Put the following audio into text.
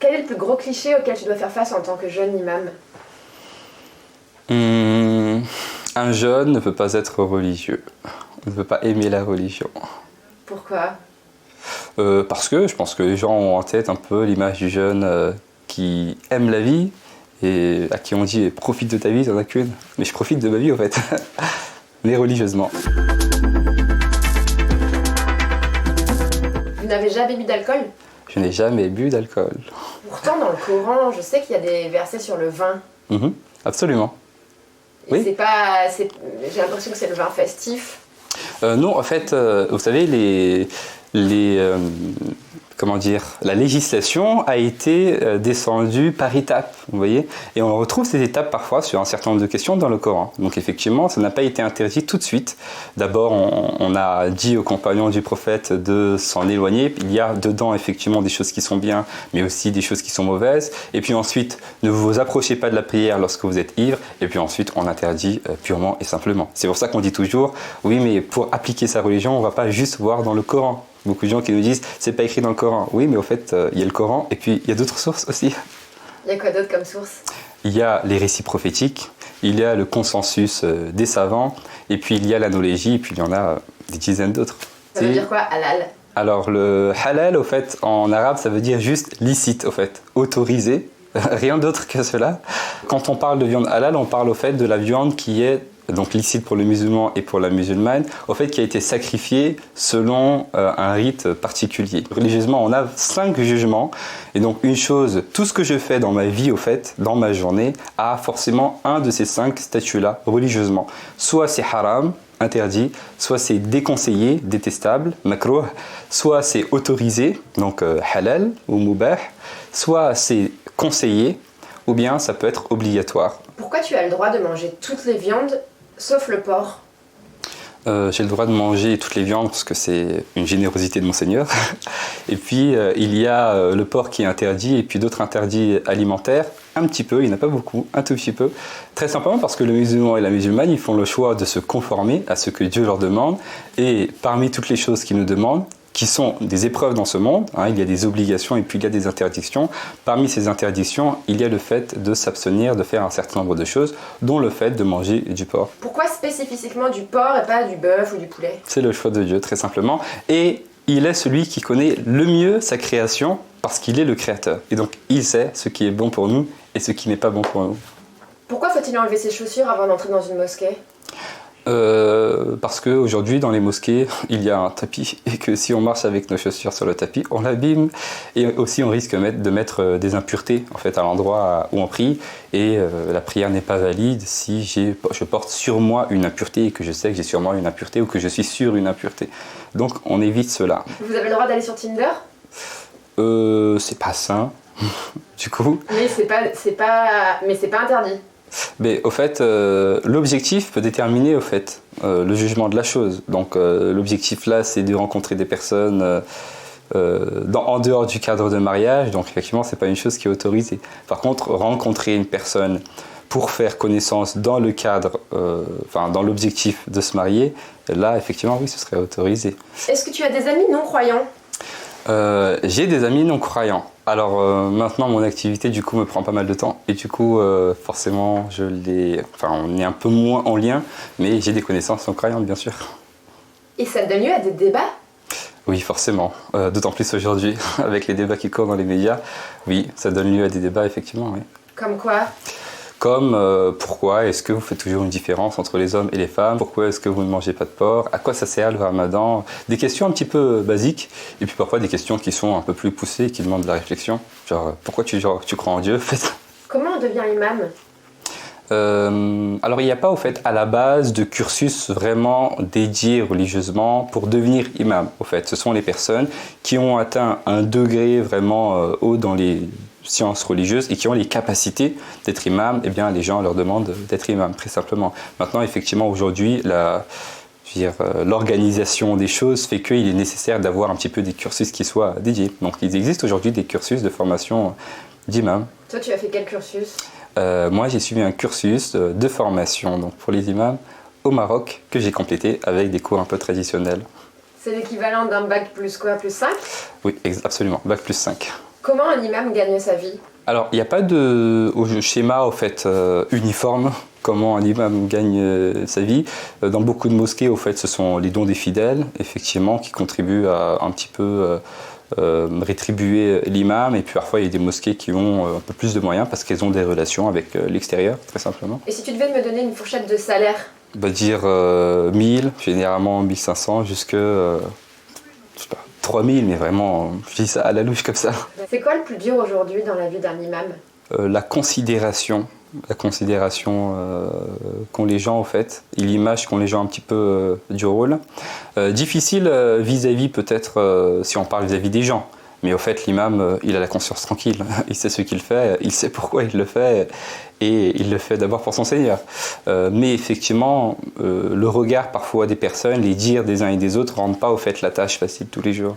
Quel est le plus gros cliché auquel tu dois faire face en tant que jeune imam? Un jeune ne peut pas être religieux, ne peut pas aimer la religion. Pourquoi? Parce que je pense que les gens ont en tête un peu l'image du jeune qui aime la vie et à qui on dit profite de ta vie, t'en as qu'une. Mais je profite de ma vie en fait, mais religieusement. Vous n'avez jamais bu d'alcool? Je n'ai jamais bu d'alcool. Pourtant, dans le Coran, je sais qu'il y a des versets sur le vin. Absolument. Et Oui. j'ai l'impression que c'est le vin festif. Non, en fait, vous savez, comment dire, la législation a été descendue par étapes, vous voyez, et on retrouve ces étapes parfois sur un certain nombre de questions dans le Coran. Donc effectivement, ça n'a pas été interdit tout de suite. D'abord, on a dit aux compagnons du prophète de s'en éloigner. Il y a dedans effectivement des choses qui sont bien, mais aussi des choses qui sont mauvaises. Et puis ensuite, ne vous approchez pas de la prière lorsque vous êtes ivre. Et puis ensuite, on interdit purement et simplement. C'est pour ça qu'on dit toujours, oui, mais pour appliquer sa religion, on ne va pas juste voir dans le Coran. Beaucoup de gens qui nous disent c'est pas écrit dans le Coran. Oui, mais au fait, il y a le Coran et puis il y a d'autres sources aussi. Il y a quoi d'autre comme source? Il y a les récits prophétiques, il y a le consensus des savants, et puis il y a l'analogie, et puis il y en a des dizaines d'autres. Ça veut dire quoi, halal? Alors le halal, au fait, en arabe, ça veut dire juste licite, au fait, autorisé, rien d'autre que cela. Quand on parle de viande halal, on parle au fait de la viande qui est donc licite pour le musulman et pour la musulmane, au fait qui a été sacrifiée selon un rite particulier. Religieusement, on a 5 jugements, et donc une chose, tout ce que je fais dans ma vie, au fait, dans ma journée, a forcément un de ces 5 statuts-là, religieusement. Soit c'est haram, interdit, soit c'est déconseillé, détestable, makrouh, soit c'est autorisé, donc halal ou mubah, soit c'est conseillé, ou bien ça peut être obligatoire. Pourquoi tu as le droit de manger toutes les viandes, sauf le porc? J'ai le droit de manger toutes les viandes parce que c'est une générosité de mon Seigneur. Et puis il y a le porc qui est interdit et puis d'autres interdits alimentaires, un petit peu, il n'y en a pas beaucoup, un tout petit peu. Très simplement parce que le musulman et la musulmane, ils font le choix de se conformer à ce que Dieu leur demande. Et parmi toutes les choses qu'il nous demande, qui sont des épreuves dans ce monde, il y a des obligations et puis il y a des interdictions. Parmi ces interdictions, il y a le fait de s'abstenir de faire un certain nombre de choses, dont le fait de manger du porc. Pourquoi spécifiquement du porc et pas du bœuf ou du poulet? C'est le choix de Dieu, très simplement. Et il est celui qui connaît le mieux sa création, parce qu'il est le créateur. Et donc, il sait ce qui est bon pour nous et ce qui n'est pas bon pour nous. Pourquoi faut-il enlever ses chaussures avant d'entrer dans une mosquée? Parce qu'aujourd'hui dans les mosquées il y a un tapis et que si on marche avec nos chaussures sur le tapis on l'abîme et aussi on risque de mettre des impuretés en fait à l'endroit où on prie et la prière n'est pas valide si je porte sur moi une impureté et que je sais que j'ai sur moi une impureté ou que je suis sur une impureté. Donc on évite cela. Vous avez le droit d'aller sur Tinder? C'est pas sain du coup. Mais c'est pas interdit. Mais au fait, l'objectif peut déterminer au fait, le jugement de la chose. Donc l'objectif là, c'est de rencontrer des personnes en dehors du cadre de mariage. Donc effectivement, c'est pas une chose qui est autorisée. Par contre, rencontrer une personne pour faire connaissance dans le cadre, dans l'objectif de se marier, là, effectivement, oui, ce serait autorisé. Est-ce que tu as des amis non-croyants? J'ai des amis non-croyants. Alors maintenant mon activité du coup me prend pas mal de temps et du coup forcément on est un peu moins en lien, mais j'ai des connaissances non-croyantes bien sûr. Et ça donne lieu à des débats? Oui forcément, d'autant plus aujourd'hui avec les débats qui courent dans les médias, oui ça donne lieu à des débats effectivement. Oui. Comme quoi? Comme pourquoi est-ce que vous faites toujours une différence entre les hommes et les femmes? Pourquoi est-ce que vous ne mangez pas de porc? À quoi ça sert le ramadan? Des questions un petit peu basiques et puis parfois des questions qui sont un peu plus poussées et qui demandent de la réflexion. Genre pourquoi tu crois en Dieu en fait? Comment on devient imam? Alors il n'y a pas au fait à la base de cursus vraiment dédié religieusement pour devenir imam. Au fait, ce sont les personnes qui ont atteint un degré vraiment haut dans les sciences religieuses et qui ont les capacités d'être imam, eh bien les gens leur demandent d'être imam, très simplement. Maintenant, effectivement, aujourd'hui, l'organisation des choses fait qu'il est nécessaire d'avoir un petit peu des cursus qui soient dédiés. Donc, il existe aujourd'hui des cursus de formation d'imam. Toi, tu as fait quel cursus? Moi, j'ai suivi un cursus de formation donc pour les imams au Maroc que j'ai complété avec des cours un peu traditionnels. C'est l'équivalent d'un bac plus quoi, plus 5? Oui, absolument, bac plus 5. Comment un imam gagne sa vie? Alors, il n'y a pas de schéma au fait, uniforme comment un imam gagne sa vie. Dans beaucoup de mosquées, au fait, ce sont les dons des fidèles, effectivement, qui contribuent à un petit peu rétribuer l'imam. Et puis parfois, il y a des mosquées qui ont un peu plus de moyens parce qu'elles ont des relations avec l'extérieur, très simplement. Et si tu devais me donner une fourchette de salaire? Dire 1000, généralement 1500, jusque je sais pas, 3000, mais vraiment, je dis ça à la louche comme ça. C'est quoi le plus dur aujourd'hui dans la vie d'un imam? La considération qu'ont les gens, au fait, et l'image qu'ont les gens un petit peu du rôle. Difficile vis-à-vis, peut-être, si on parle vis-à-vis des gens. Mais au fait, l'imam, il a la conscience tranquille. Il sait ce qu'il fait, il sait pourquoi il le fait, et il le fait d'abord pour son Seigneur. Mais effectivement, le regard parfois des personnes, les dires des uns et des autres, ne rendent pas au fait la tâche facile tous les jours.